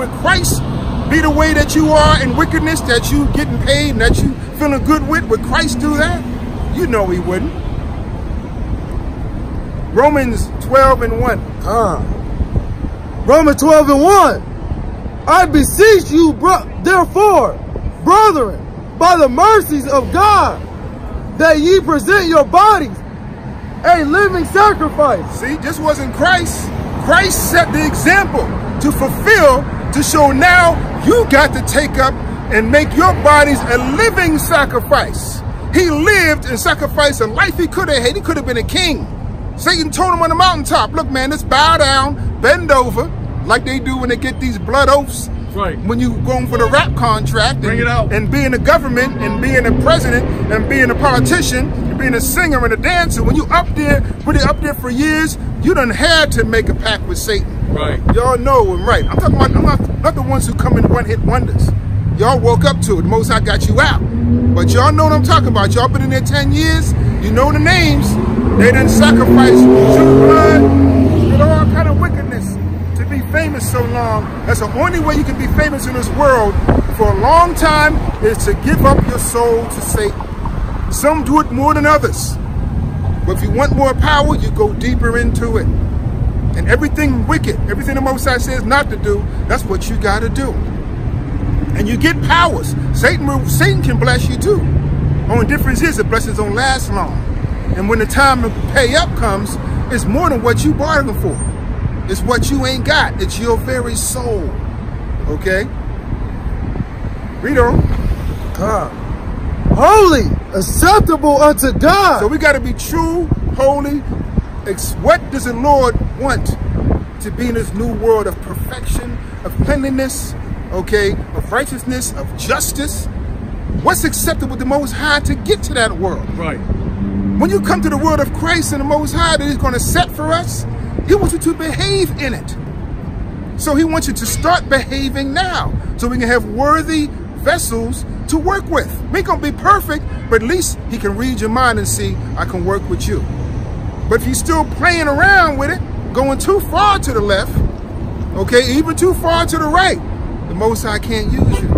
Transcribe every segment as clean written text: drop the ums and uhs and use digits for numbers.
would Christ be the way that you are in wickedness, that you getting paid and that you feeling good with? Would Christ do that? You know he wouldn't. Romans 12:1. Romans 12:1. I beseech you, therefore, brethren, by the mercies of God, that ye present your bodies a living sacrifice. See, this wasn't Christ. Christ set the example to fulfill, to show now you got to take up and make your bodies a living sacrifice. He lived and sacrificed a life he could have had. He could have been a king. Satan told him on the mountaintop, look, man, let's bow down, bend over, like they do when they get these blood oaths. Right. When you going for the rap contract Bring it out. and being a government and being a president and being a politician and being a singer and a dancer, when you up there, really up there for years, you done had to make a pact with Satan. Right. Y'all know I'm right. I'm talking about, I'm not the ones who come in one-hit wonders. Y'all woke up to it. The Most High got you out. But y'all know what I'm talking about. Y'all been in there 10 years. You know the names. They done sacrificed blood and all kind of wickedness to be famous so long. That's the only way you can be famous in this world for a long time, is to give up your soul to Satan. Some do it more than others. But if you want more power, you go deeper into it. And everything wicked, everything the Most High says not to do, that's what you got to do. And you get powers. Satan can bless you too. Only difference is the blessings don't last long. And when the time to pay up comes, it's more than what you bargained for. It's what you ain't got. It's your very soul. Okay? Read on. Holy, acceptable unto God. So we got to be true, holy. What does the Lord want to be in this new world of perfection, of cleanliness, okay, of righteousness, of justice? What's acceptable with the Most High to get to that world? Right. When you come to the word of Christ and the Most High that he's going to set for us, he wants you to behave in it. So he wants you to start behaving now so we can have worthy vessels to work with. We ain't going to be perfect, but at least he can read your mind and see, I can work with you. But if you're still playing around with it, going too far to the left, okay, even too far to the right, the Most High can't use you.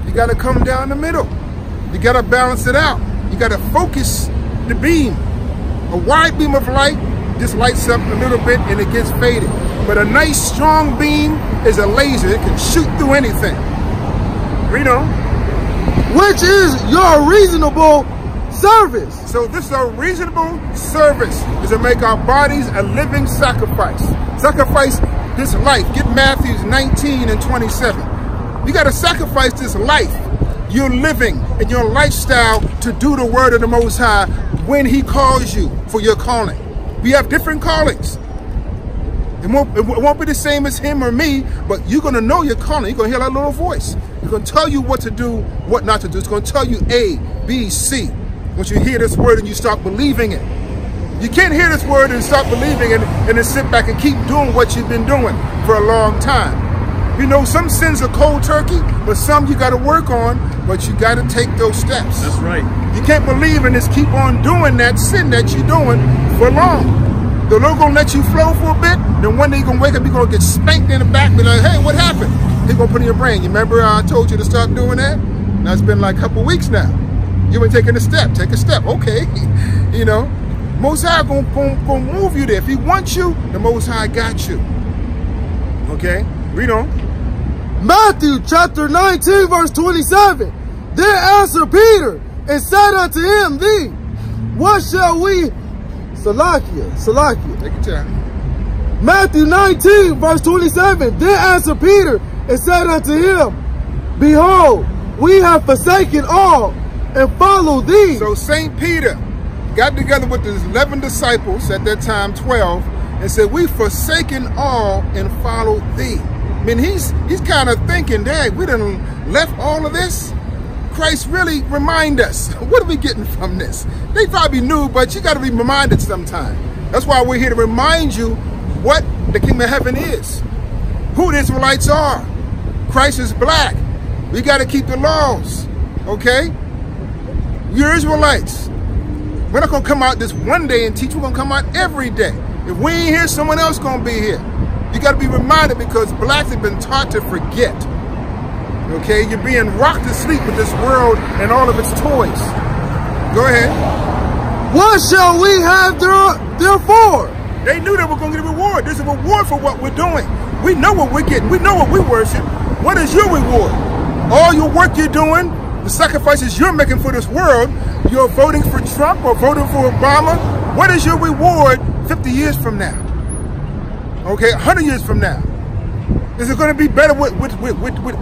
You got to come down the middle. You got to balance it out. You got to focus the beam. A wide beam of light just lights up a little bit and it gets faded. But a nice strong beam is a laser. It can shoot through anything. Read on. Which is your reasonable service. So this is a reasonable service, is to make our bodies a living sacrifice. Sacrifice this life. Get Matthew 19:27. You got to sacrifice this life you're living and your lifestyle to do the word of the Most High when he calls you for your calling. We have different callings. It won't be the same as him or me, but you're going to know your calling. You're going to hear that little voice. It's going to tell you what to do, what not to do. It's going to tell you A, B, C. Once you hear this word and you start believing it. You can't hear this word and start believing it and then sit back and keep doing what you've been doing for a long time. You know, some sins are cold turkey, but some you got to work on, but you got to take those steps. That's right. You can't believe and just keep on doing that sin that you're doing for long. The Lord gonna let you flow for a bit, then one day you're gonna wake up, you're gonna get spanked in the back, be like, hey, what happened? He's gonna put in your brain, you remember I told you to stop doing that? Now it's been like a couple weeks now. You been taking a step, take a step, okay. You know, Most High gonna move you there. If he wants you, the Most High got you. Okay, read on. Matthew chapter 19, verse 27. Then answered Peter and said unto him, thee, what shall we... Salakia. Take your time. Matthew 19, verse 27. Then answered Peter and said unto him, behold, we have forsaken all and follow thee. So St. Peter got together with his 11 disciples, at that time 12, and said, we've forsaken all and followed thee. I mean, he's kind of thinking, dang, we done left all of this? Christ really remind us, what are we getting from this? They probably knew, but you got to be reminded sometime. That's why we're here to remind you what the kingdom of heaven is, who the Israelites are. Christ is black. We got to keep the laws, okay? You're Israelites. We're not going to come out this one day and teach. We're going to come out every day. If we ain't here, someone else going to be here. You got to be reminded because blacks have been taught to forget. Okay, you're being rocked to sleep with this world and all of its toys. Go ahead. What shall we have therefore? They knew they were going to get a reward. There's a reward for what we're doing. We know what we're getting. We know what we worship. What is your reward? All your work you're doing, the sacrifices you're making for this world, you're voting for Trump or voting for Obama. What is your reward 50 years from now? Okay, 100 years from now? Is it going to be better with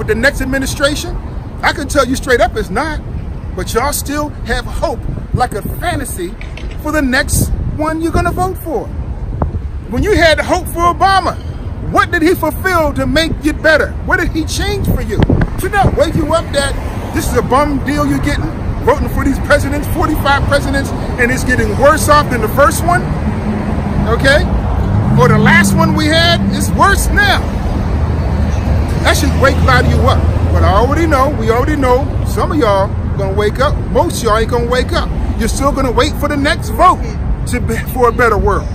the next administration? I can tell you straight up it's not. But y'all still have hope, like a fantasy, for the next one you're going to vote for. When you had hope for Obama, what did he fulfill to make it better? What did he change for you? Should not wake you up that this is a bum deal you're getting, voting for these presidents, 45 presidents, and it's getting worse off than the first one? Okay? Or the last one we had is worse now. That should wake a lot of you up. But I already know, we already know, some of y'all gonna wake up. Most y'all ain't gonna wake up. You're still gonna wait for the next vote for a better world.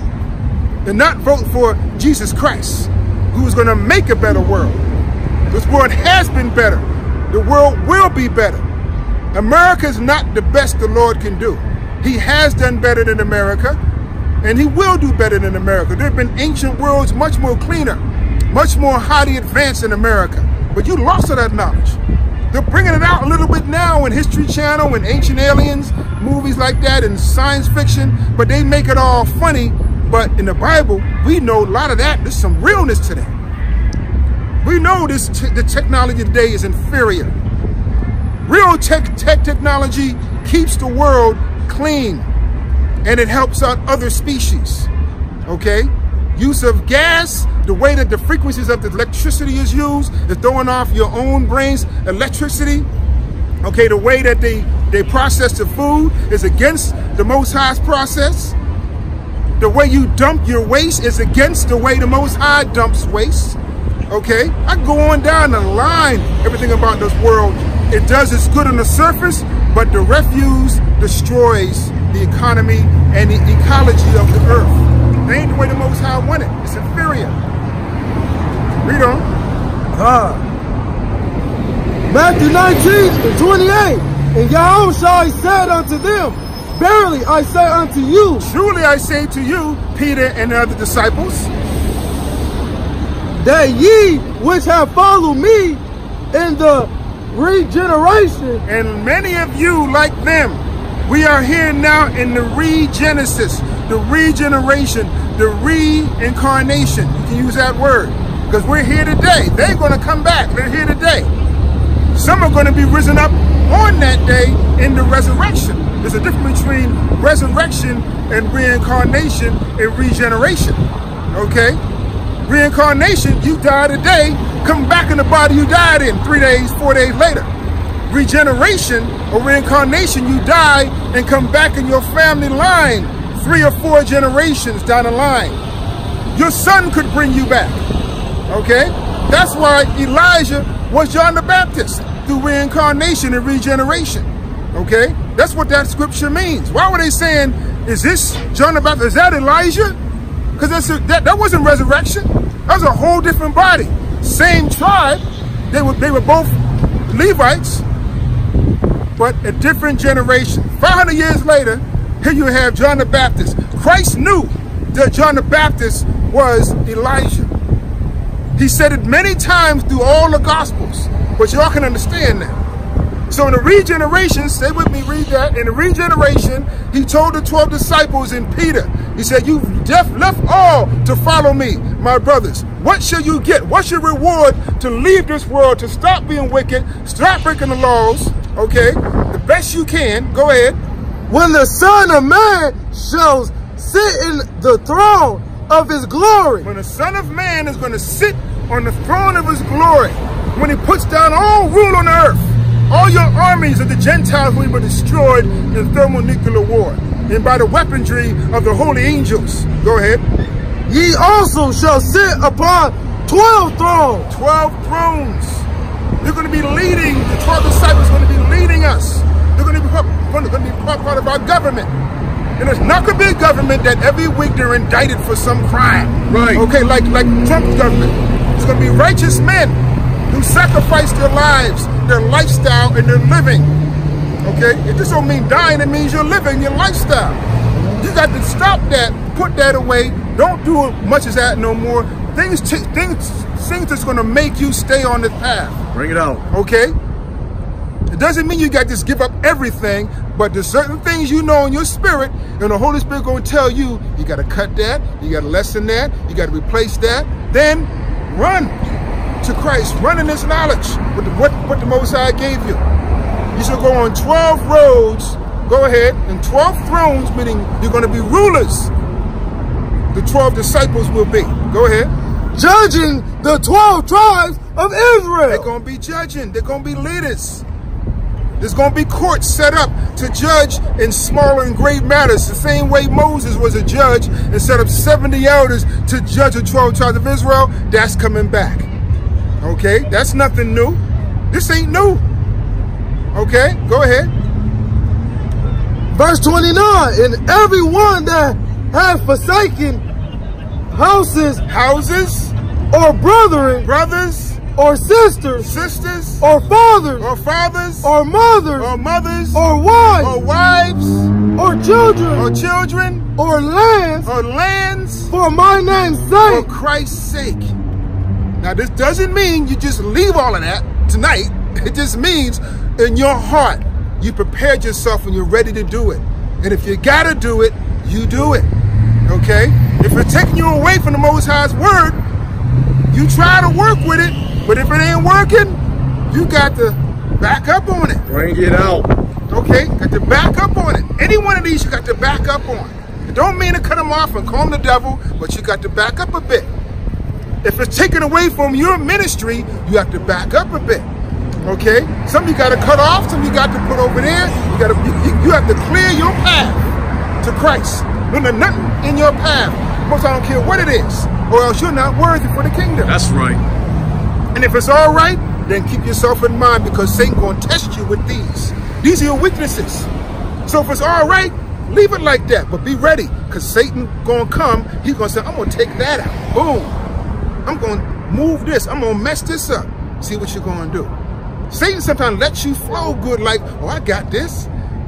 And not vote for Jesus Christ, who's gonna make a better world. This world has been better. The world will be better. America is not the best the Lord can do. He has done better than America, and he will do better than America. There have been ancient worlds much more cleaner, much more highly advanced than America. But you lost all that knowledge. They're bringing it out a little bit now in History Channel and Ancient Aliens, movies like that, and science fiction, but they make it all funny. But in the Bible, we know a lot of that. There's some realness to that. We know the technology today is inferior. Real technology keeps the world clean, and it helps out other species, okay? Use of gas, the way that the frequencies of the electricity is used, is throwing off your own brain's electricity. Okay, the way that they process the food is against the Most High's process. The way you dump your waste is against the way the Most High dumps waste. Okay, I can go on down the line, everything about this world. It does its good on the surface, but the refuse destroys the economy and the ecology of the earth. They ain't the way the Most High want it. It's inferior. Read on. Matthew 19:28. And Yahushua said unto them, Verily I say unto you, truly I say to you, Peter and the other disciples, that ye which have followed me in the regeneration, and many of you like them. We are here now in the regenesis, the regeneration, the reincarnation. You can use that word because we're here today. They're going to come back. They're here today. Some are going to be risen up on that day in the resurrection. There's a difference between resurrection and reincarnation and regeneration. Okay? Reincarnation, you die today, come back in the body you died in 3 days, 4 days later. Regeneration or reincarnation, you die and come back in your family line 3 or 4 generations down the line. Your son could bring you back. Okay? That's why Elijah was John the Baptist, through reincarnation and regeneration. Okay? That's what that scripture means. Why were they saying, is this John the Baptist? Is that Elijah? Because that wasn't resurrection. That was a whole different body. Same tribe. They were both Levites, but a different generation. 500 years later, here you have John the Baptist. Christ knew that John the Baptist was Elijah. He said it many times through all the Gospels, but y'all can understand now. So in the regeneration, stay with me, read that. In the regeneration, he told the 12 disciples and Peter, he said, you've left all to follow me, my brothers. What shall you get? What's your reward to leave this world, to stop being wicked, stop breaking the laws, okay? The best you can, go ahead. When the Son of Man shall sit in the throne of his glory. When the Son of Man is going to sit on the throne of his glory, when he puts down all rule on the earth, all your armies of the Gentiles will be destroyed in thermonuclear war and by the weaponry of the holy angels. Go ahead. Ye also shall sit upon 12 thrones. 12 thrones. They're going to be leading, the 12 disciples are going to be leading us. They're going to be part of our government. And there's not going to be a government that every week they're indicted for some crime. Right. Okay, like Trump's government. It's going to be righteous men who sacrifice their lives, their lifestyle, and their living. Okay? It just don't mean dying, it means you're living your lifestyle. You got to stop that, put that away. Don't do much as that no more. Things that's going to make you stay on the path. Bring it out. Okay? It doesn't mean you got to just give up everything, but there's certain things you know in your spirit, and the Holy Spirit going to tell you, you got to cut that, you got to lessen that, you got to replace that. Then run to Christ. Run in His knowledge with what the Most High gave you. You should go on 12 roads, go ahead, and 12 thrones, meaning you're going to be rulers. The 12 disciples will be. Go ahead. Judging the 12 tribes of Israel. They're going to be judging. They're going to be leaders. There's going to be courts set up to judge in small and great matters. The same way Moses was a judge and set up 70 elders to judge the 12 tribes of Israel, that's coming back. Okay? That's nothing new. This ain't new. Okay? Go ahead. Verse 29, and everyone that hath forsaken houses, or brothers, or sisters, or fathers, or mothers, or wives, or children, or lands, for my name's sake, for Christ's sake. Now this doesn't mean you just leave all of that tonight. It just means in your heart, you prepared yourself and you're ready to do it. And if you gotta do it, you do it. Okay? If it's taking you away from the Most High's word, you try to work with it, but if it ain't working, you got to back up on it. Bring it out. Okay? Got to back up on it. Any one of these you got to back up on. It don't mean to cut them off and call them the devil, but you got to back up a bit. If it's taken away from your ministry, you have to back up a bit. Okay? Some you got to cut off, some you got to put over there. You have to clear your path to Christ. There's nothing in your path. Most I don't care what it is, or else you're not worthy for the kingdom. That's right. And if it's all right, then keep yourself in mind, because Satan going to test you with these. These are your weaknesses. So if it's all right, leave it like that, but be ready, because Satan going to come. He's going to say, I'm going to take that out. Boom. I'm going to move this. I'm going to mess this up. See what you're going to do. Satan sometimes lets you flow good, like, oh, I got this.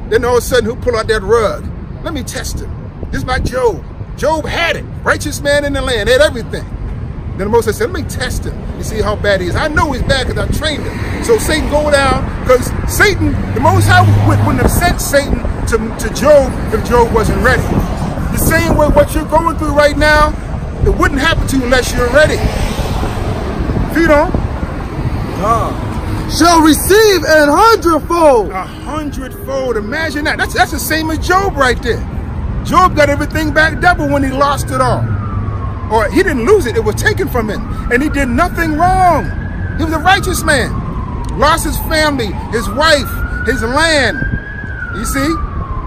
Then all of a sudden, he'll pull out that rug. Let me test him. Just like Job. Job had it. Righteous man in the land. Had everything. Then the Most High said, let me test him and see how bad he is. I know he's bad because I trained him. So Satan go down, because Satan, the Most High wouldn't have sent Satan to Job if Job wasn't ready. The same way what you're going through right now, it wouldn't happen to you unless you're ready. If you don't, shall receive 100-fold. 100-fold. Imagine that. That's the same as Job right there. Job got everything back double when he lost it all. Or he didn't lose it, it was taken from him. And he did nothing wrong. He was a righteous man. Lost his family, his wife, his land. You see?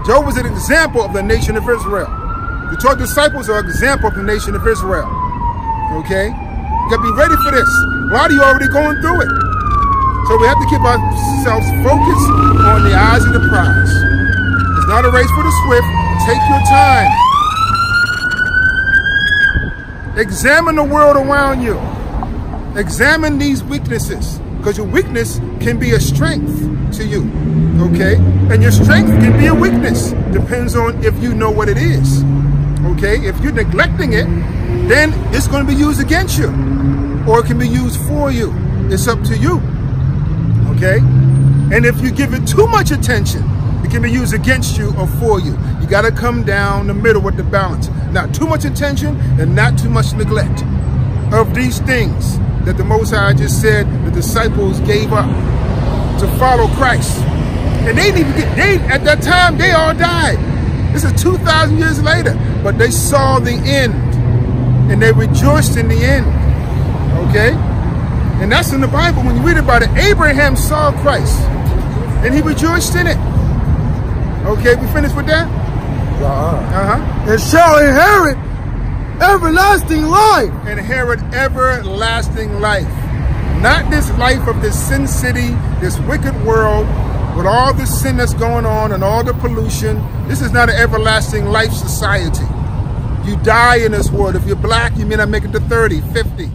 Job was an example of the nation of Israel. The 12 disciples are an example of the nation of Israel. Okay? You gotta be ready for this. A lot of you already going through it. So we have to keep ourselves focused on the eyes of the prize. It's not a race for the swift. Take your time. Examine the world around you. Examine these weaknesses, because your weakness can be a strength to you. Okay? And your strength can be a weakness. Depends on if you know what it is. Okay? If you're neglecting it, then it's going to be used against you. Or it can be used for you. It's up to you. Okay? And if you give it too much attention, it can be used against you or for you. You got to come down the middle with the balance. Not too much attention and not too much neglect of these things that the Most High just said the disciples gave up to follow Christ. And they didn't even at that time, they all died. This is 2,000 years later, but they saw the end and they rejoiced in the end. Okay? And that's in the Bible. When you read about it, Abraham saw Christ and he rejoiced in it. Okay, we finished with that? And shall inherit everlasting life. Inherit everlasting life. Not this life of this sin city, this wicked world, With all the sin that's going on and all the pollution, this is not an everlasting life society. You die in this world. If you're black, you may not make it to 30, 50.